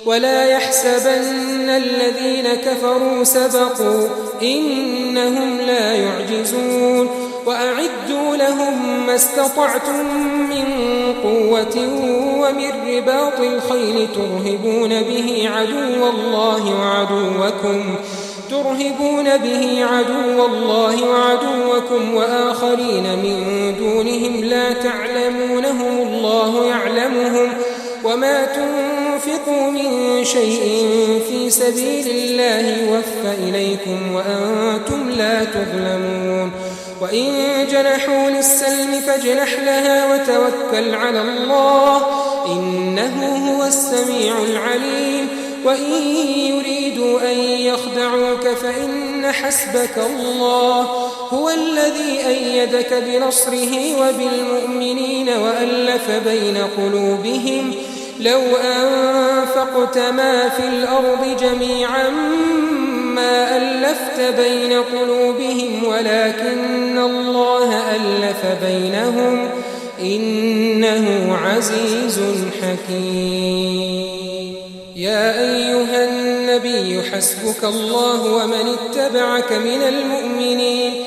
ولا يحسبن الذين كفروا سبقوا إنهم لا يعجزون وأعدوا لهم ما استطعتم من قوة ومن رباط الخيل ترهبون به عدو الله وعدوكم وآخرين من دونهم لا تعلمونهم الله يعلمهم وما تنفقوا من شيء في سبيل الله يوفى إليكم وأنتم لا تظلمون وإن جنحوا للسلم فاجنح لها وتوكل على الله إنه هو السميع العليم وإن يريدوا أن يخدعوك فإن حسبك الله هو الذي أيدك بنصره وبالمؤمنين وألف بين قلوبهم لو أنفقت ما في الأرض جميعا ما ألفت بين قلوبهم ولكن الله ألف بينهم إنه عزيز حكيم. يا أيها النبي حسبك الله ومن اتبعك من المؤمنين